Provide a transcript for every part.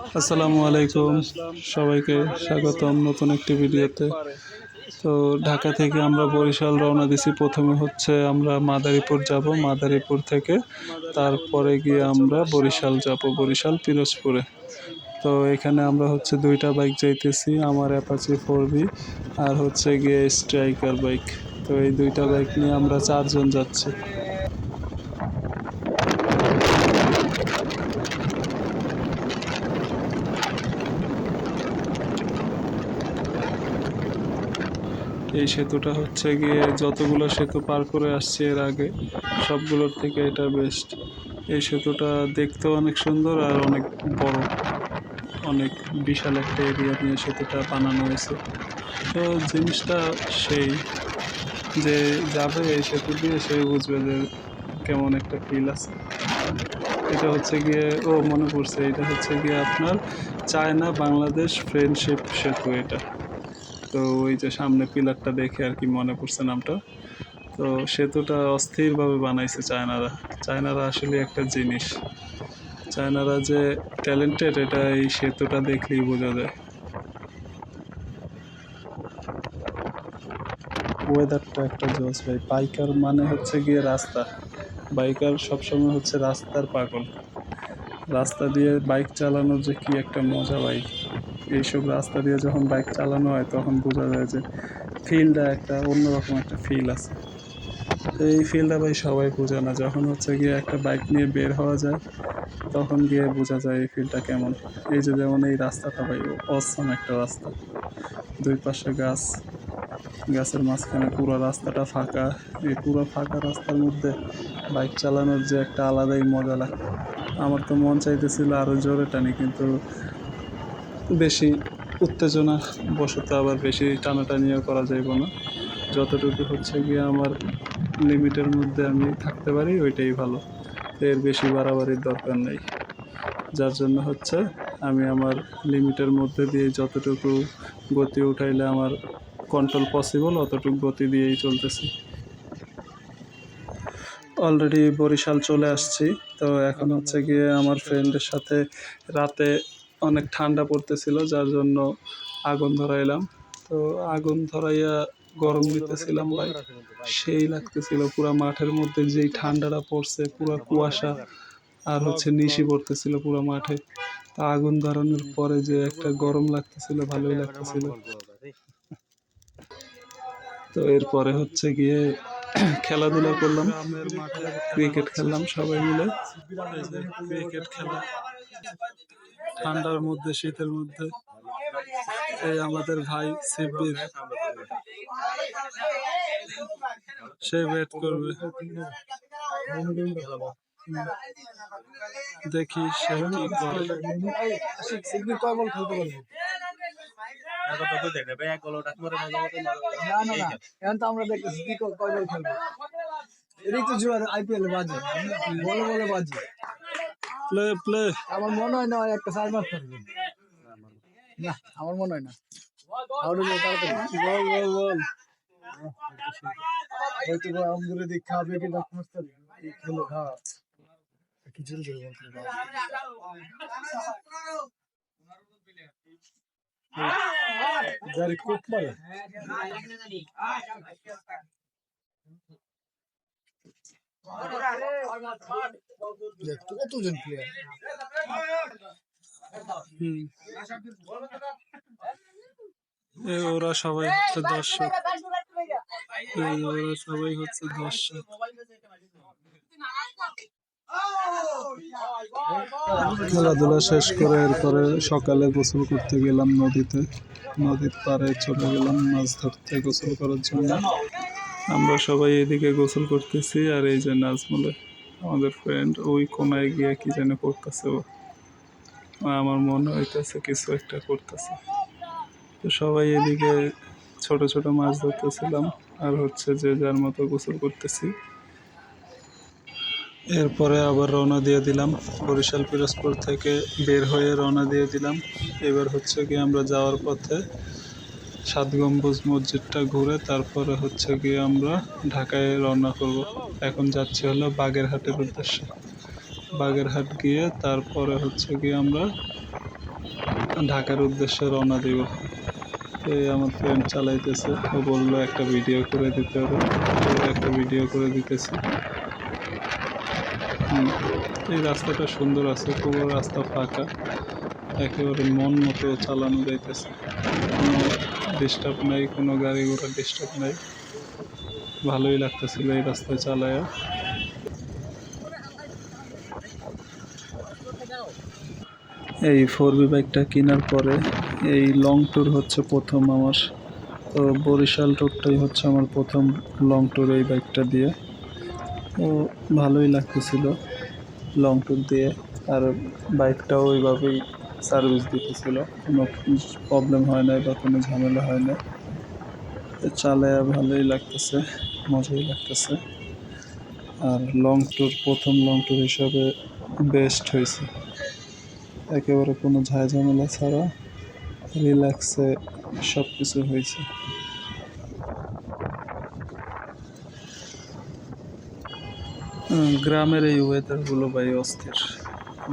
আসসালামু আলাইকুম, সবাইকে স্বাগতম নতুন একটি ভিডিওতে। তো ঢাকা থেকে আমরা বরিশাল রওনা দিছি। প্রথমে হচ্ছে আমরা মাদারীপুর যাব, মাদারীপুর থেকে তারপরে গিয়ে আমরা বরিশাল যাব, বরিশাল পিরোজপুরে। তো এখানে আমরা হচ্ছে দুইটা বাইক যাইতেছি, আমার অ্যাপাচি 4V আর হচ্ছে গিয়ে স্ট্রাইকার বাইক। তো এই দুইটা বাইক নিয়ে আমরা চারজন যাচ্ছি। এই সেতুটা হচ্ছে গিয়ে যতগুলো সেতু পার করে আসছে এর আগে, সবগুলোর থেকে এটা বেস্ট। এই সেতুটা দেখতেও অনেক সুন্দর আর অনেক বড়, অনেক বিশাল একটা এরিয়া নিয়ে সেতুটা বানানো হয়েছে। তো জিনিসটা সেই, যে যাবে এই সেতু দিয়ে সে বুঝবে যে কেমন একটা ফিল আছে। এটা হচ্ছে গিয়ে, ও মনে পড়ছে, এটা হচ্ছে গিয়ে আপনার চায়না বাংলাদেশ ফ্রেন্ডশিপ সেতু এটা। তো ওই যে সামনে পিলারটা দেখে আর কি মনে পড়ছে নামটা। তো সেতুটা অস্থিরভাবে বানাইছে চায়নারা। চায়নারা আসলে একটা জিনিস, চায়নারা যে ট্যালেন্টেড এটা এই সেতুটা দেখলেই বোঝা যায়। ওয়েদারটা একটা জোস ভাই। বাইকার মানে হচ্ছে গিয়ে রাস্তা, বাইকার সবসময় হচ্ছে রাস্তার পাগল। রাস্তা দিয়ে বাইক চালানোর যে কি একটা মজা ভাই, এইসব রাস্তা দিয়ে যখন বাইক চালানো হয় তখন বোঝা যায় যে ফিলটা একটা অন্যরকম একটা ফিল আছে। তো এই ফিলটা ভাই সবাই বোঝে না, যখন হচ্ছে গিয়ে একটা বাইক নিয়ে বের হওয়া যায় তখন গিয়ে বোঝা যায় এই ফিলটা কেমন। এই যে যেমন এই রাস্তাটা ভাই, অসম একটা রাস্তা, দুই পাশে গাছ, গাছের মাঝখানে পুরো রাস্তাটা ফাঁকা। এই পুরো ফাঁকা রাস্তার মধ্যে বাইক চালানোর যে একটা আলাদাই মজা লাগে। আমার তো মন চাইতেছিল আরও জোরে টানি, কিন্তু বেশি উত্তেজনা বশত আবার বেশি টানাটানিও করা যাইব না। যতটুকু হচ্ছে গিয়ে আমার লিমিটের মধ্যে আমি থাকতে পারি ওইটাই ভালো, এর বেশি বাড়াবাড়ির দরকার নেই। যার জন্য হচ্ছে আমি আমার লিমিটের মধ্যে দিয়ে যতটুকু গতি উঠাইলে আমার কন্ট্রোল পসিবল অতটুকু গতি দিয়েই চলতেছি। অলরেডি বরিশাল চলে আসছি। তো এখন হচ্ছে গিয়ে আমার ফ্রেন্ডের সাথে রাতে অনেক ঠান্ডা পড়তেছিল, যার জন্য আগুন ধরাইলাম। তো আগুন ধরাইয়া গরম দিতেছিলাম ভাই, সেই লাগতেছিল। পুরা মাঠের মধ্যে যেই ঠান্ডাটা পড়ছে, পুরা কুয়াশা আর হচ্ছে নিশি পড়তেছিল পুরো মাঠে। তা আগুন ধরানোর পরে যে একটা গরম লাগতেছিল, ভালোই লাগতেছিল। তো এরপরে হচ্ছে গিয়ে খেলাধুলা করলাম, ক্রিকেট খেললাম সবাই মিলে। ক্রিকেট খেলা ঠান্ডার মধ্যে, শীতের মধ্যে। এই আমাদের ভাই শিবির, সে ব্যাট করবে, দেখি সে কি করে। আমরা দেখতেছি কি কয় বল খেলবো। এটাই তো জোয়ার আইপিএল বাজে, বলে বলে বাজে। প্লে প্লে, আমার মনে হয় না একটা চার মাস থাকবে না, আমার মনে হয় না। বল বল বল। হয়তো আমগুলো দেখে হবে কি না খেলো। হ্যাঁ কি চলছে যারে কোপ মারে কতজন প্লেয়ার। ওরা সবাই হচ্ছে দর্শক, ওরা সবাই হচ্ছে দর্শক। খেলাধুলা শেষ করে এরপরে সকালে গোসল করতে গেলাম নদীতে। নদীর পাড়ে চলে গেলাম মাছ ধরতে গোসল করার জন্য। আমরা সবাই এদিকে গোসল করতেছি, আর এই যে নাজমুলে আমাদের ফ্রেন্ড ওই কোনায় গিয়ে কি যেন করতেছে ও, আমার মনে হইতেছে কিছু একটা করতেছে। তো সবাই এদিকে ছোট ছোট মাছ ধরতেছিলাম আর হচ্ছে যে যার মতো গোসল করতেছি। এরপরে আবার রওনা দিয়ে দিলাম, বরিশাল পিরোজপুর থেকে বের হয়ে রওনা দিয়ে দিলাম। এবার হচ্ছে কি আমরা যাওয়ার পথে সাত গম্বুজ মসজিদটা ঘুরে তারপরে হচ্ছে গিয়ে আমরা ঢাকায় রওনা করব। এখন যাচ্ছি হলো বাগেরহাটের উদ্দেশ্যে। বাগেরহাট গিয়ে তারপরে হচ্ছে গিয়ে আমরা ঢাকার উদ্দেশ্যে রওনা দিব। এই আমার ফ্রেন্ড চালাইতেছে, ও বললো একটা ভিডিও করে দিতে হবে, একটা ভিডিও করে দিতেছি। এই রাস্তাটা সুন্দর আছে, পুরো রাস্তা ফাঁকা, একেবারে মন মতো চালানো যাইতেছে, কোনো ডিস্টার্ব নাই, কোনো গাড়ি ঘোড়া ডিস্টার্ব নাই। ভালোই লাগতেছিল এই রাস্তায় চালায়া। এই 4B বাইকটা কেনার পরে এই লং ট্যুর হচ্ছে প্রথম আমার। তো বরিশাল ট্যুরটাই হচ্ছে আমার প্রথম লং ট্যুর এই বাইকটা দিয়ে। তো ভালোই লাগতেছিল লং ট্যুর দিয়ে, আর বাইকটাও ওইভাবেই সার্ভিস দিতেছিল, কোনো প্রবলেম হয় নাই বা কোনো ঝামেলা হয় না। চালায়া ভালোই লাগতেছে, মজাই লাগতেছে। আর লং ট্যুর, প্রথম লং ট্যুর হিসাবে বেস্ট হয়েছে, একেবারে কোনো ঝামেলা ছাড়া রিল্যাক্সে সব কিছু হয়েছে। গ্রামের এই ওয়েদারগুলো ভাই অস্থির,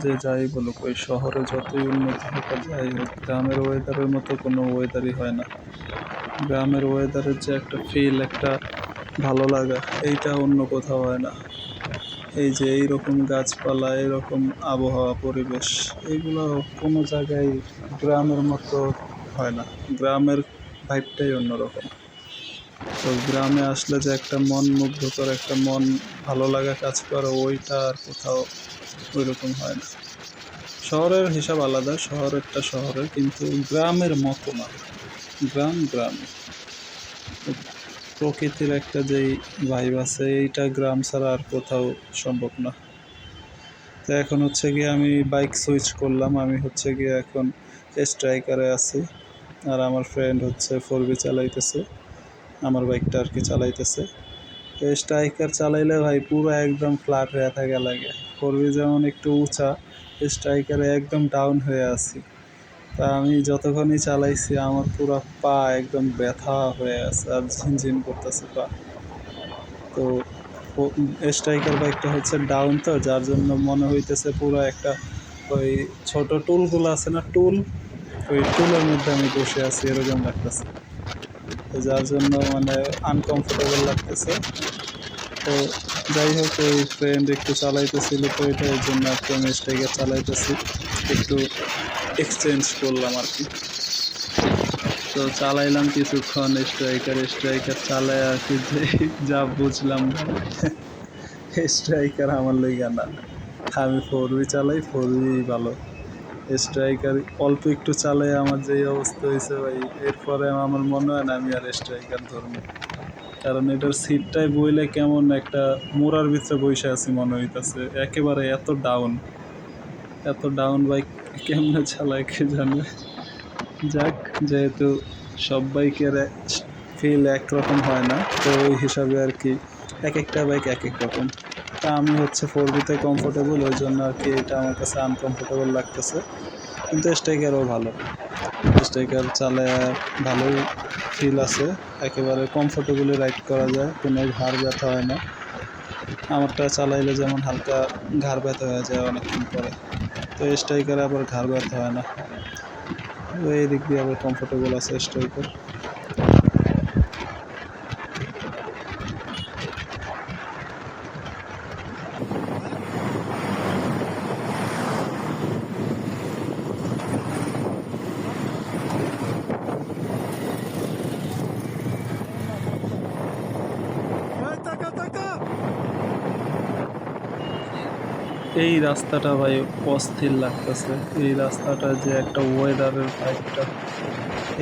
যে যাই বলুক, ওই শহরে যতই উন্নতি হোক আর যাই হোক, গ্রামের ওয়েদারের মতো কোনো ওয়েদারই হয় না। গ্রামের ওয়েদারের যে একটা ফিল, একটা ভালো লাগা, এইটা অন্য কোথাও হয় না। এই যে এইরকম গাছপালা, এরকম আবহাওয়া পরিবেশ, এইগুলো কোনো জায়গায় গ্রামের মতো হয় না। গ্রামের ভাইবটাই অন্যরকম। তো গ্রামে আসলে যে একটা মন মুগ্ধকর, একটা মন ভালো লাগা কাজ করে, ওইটা আর কোথাও ওই রকম হয় না। শহরের হিসাব আলাদা, শহরেরটা শহরের, কিন্তু গ্রামের মতো না। গ্রাম গ্রাম, প্রকৃতির একটা যেই ভাইব আছে, এইটা গ্রাম ছাড়া আর কোথাও সম্ভব না। তো এখন হচ্ছে গিয়ে আমি বাইক সুইচ করলাম, আমি হচ্ছে গিয়ে এখন স্ট্রাইকারে আছি, আর আমার ফ্রেন্ড হচ্ছে 4B চালাইতেছে, আমার বাইকটা আর কি চালাইতেছে। স্ট্রাইকার চালাইলে ভাই পুরো একদম ফ্ল্যাট হয়ে থাকা লাগে। 4B যেমন একটু উঁচা, স্ট্রাইকারে একদম ডাউন হয়ে আছি। তা আমি যতক্ষণই চালাইছি আমার পুরো পা একদম ব্যথা হয়ে আছে, আর ঝিনঝিন করতেছে পা। তো স্ট্রাইকার বাইকটা হচ্ছে ডাউন, তো যার জন্য মনে হইতেছে পুরো একটা, ওই ছোট টুলগুলো আছে না, টুল, ওই টুলের মধ্যে আমি বসে আছি এরকম লাগতেছে। তো যার জন্য মানে আনকমফোর্টেবল লাগতেছে। তো যাই হোক, ওই ফ্রেন্ড একটু চালাইতেছিল, তো এটা এর জন্য আর কি আমি স্ট্রাইকার চালাইতেছি, একটু এক্সচেঞ্জ করলাম আর কি। তো চালাইলাম কিছুক্ষণ স্ট্রাইকার চালায় আর কি, যে যা বুঝলাম স্ট্রাইকার আমার লইগা না, আমি 4B চালাই, 4B ভালো। স্ট্রাইকার অল্প একটু চালাই আমার যেই অবস্থা হয়েছে ভাই, এরপরে আমার মনে হয় না আমি আর স্ট্রাইকার ধরবো। কারণ এটার সিটটাই বইলে কেমন একটা মোড়ার ভিতরে বসে আছি মনে হইতেছে, একেবারে এত ডাউন বাইক কেমনে চালায় কে জানে। যাক, যেহেতু সব বাইকের ফিল একরকম হয় না, তো ওই হিসাবে আর কি এক একটা বাইক এক এক রকম। তা আমি হচ্ছে 4B-তে কমফোর্টেবল, ওই জন্য আর কি এটা আমার কাছে আনকমফোর্টেবল লাগতেছে। কিন্তু স্ট্রাইকারও ভালো, স্ট্রাইকার চালায় ভালোই ফিল আছে, একেবারে কমফোর্টেবলি রাইড করা যায়, কোনো ঘাড় ব্যথা হয় না। আমারটা চালাইলে যেমন হালকা ঘাড় ব্যথা হয়ে যায় অনেকক্ষণ পরে, তো স্ট্রাইকারে আবার ঘাড় ব্যথা হয় না। এই দিক দিয়ে আবার কমফোর্টেবল আছে স্ট্রাইকার। এই রাস্তাটা ভাই অস্থির লাগতেছে, এই রাস্তাটা যে একটা ওয়েদারের ফাইটটা,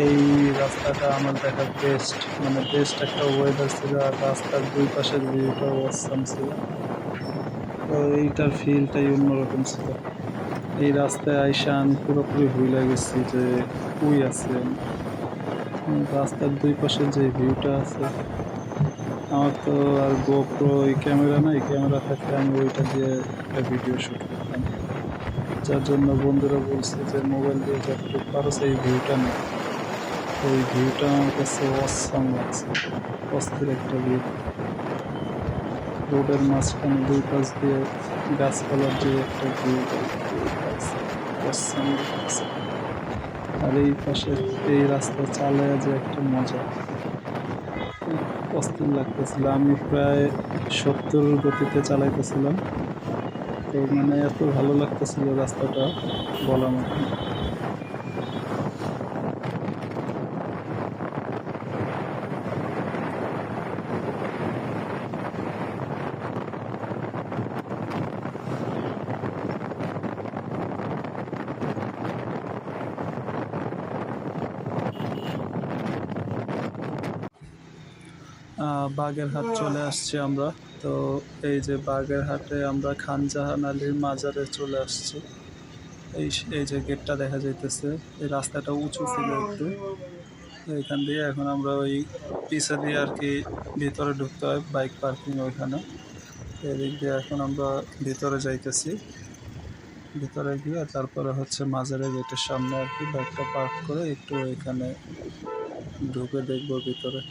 এই রাস্তাটা আমার দেখা বেস্ট, মানে বেস্ট একটা ওয়েদার ছিল, আর রাস্তার দুই পাশের ভিউটাও অসাম ছিল। তো এইটার ফিলটাই অন্যরকম ছিল। এই রাস্তায় আইসা আমি পুরোপুরি ভুলে গেছি যে কই আছে আমি। রাস্তার দুই পাশের যে ভিউটা আছে, আমার তো আর গোপ্রো ওই ক্যামেরা নাই, ক্যামেরা থাকলে আমি ওইটা দিয়ে একটা ভিডিও শ্যুট করতাম। যার জন্য বন্ধুরা বলছে যে মোবাইল দিয়ে যতটুকু পারো সেই ভিউটা নেই। ওই ভিউটা আমার কাছে অসাম লাগছে, অস্থির একটা ভিউ। রোডের মাঝখানে দুই পাশ দিয়ে গাছপালার যে একটা ভিউ, আসছেন দেখতেছি। আর এই পাশে এই রাস্তা চালায় যে একটা মজা, অস্থির লাগতেছিল। আমি প্রায় 70 গতিতে চালাইতেছিলাম, তো মানে এত ভালো লাগতেছিল রাস্তাটা বলার মতো না। বাগেরহাট চলে আসছি আমরা। তো এই যে বাগেরহাটে আমরা খান জাহান আলীর মাজারে চলে আসছি। এই যে গেটটা দেখা যাইতেছে, এই রাস্তাটা উঁচু ছিল একটু। তো এখান দিয়ে এখন আমরা ওই পিছে দিয়ে আর কি ভিতরে ঢুকতে হয়, বাইক পার্কিং ওইখানে। তো এদিক দিয়ে এখন আমরা ভিতরে যাইতেছি। ভিতরে গিয়ে তারপরে হচ্ছে মাজারের গেটের সামনে আর কি বাইকটা পার্ক করে একটু এখানে ঢুকে দেখবো ভিতরে।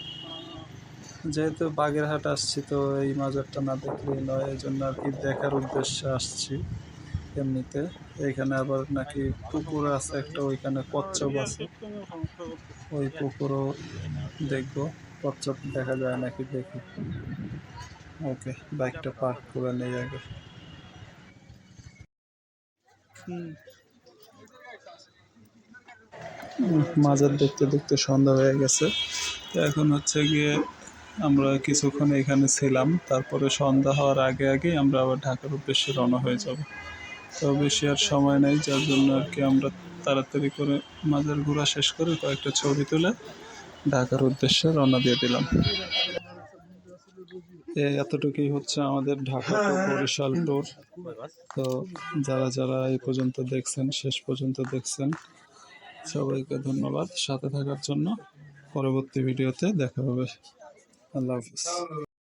যেহেতু বাগেরহাট আসছি, তো এই মাজারটা না দেখলেই নয়, এই জন্য আর কি দেখার উদ্দেশ্যে আসছি। এমনিতে এখানে আবার নাকি পুকুর আছে একটা, ওইখানে কচ্ছপ আছে, ওই পুকুরও দেখবো। কচ্ছপ দেখা যায় নাকি দেখি। ওকে, বাইকটা পার্ক করে নেই আগে। মাজার দেখতে দেখতে সন্ধ্যা হয়ে গেছে। তো এখন হচ্ছে গিয়ে আমরা কিছুক্ষণ এখানে ছিলাম, তারপরে সন্ধ্যা হওয়ার আগে আগে আমরা আবার ঢাকার উদ্দেশ্যে রওনা হয়ে যাব। তো বেশি আর সময় নেই, যার জন্য আর কি আমরা তাড়াতাড়ি করে মাজার ঘোরা শেষ করে কয়েকটা ছবি তুলে ঢাকার উদ্দেশ্যে রওনা দিয়ে দিলাম। এতটুকুই হচ্ছে আমাদের ঢাকা টু বরিশাল ট্যুর। তো যারা যারা এই পর্যন্ত দেখছেন, শেষ পর্যন্ত দেখছেন, সবাইকে ধন্যবাদ সাথে থাকার জন্য। পরবর্তী ভিডিওতে দেখা হবে। আল্লাহ হাফিজ।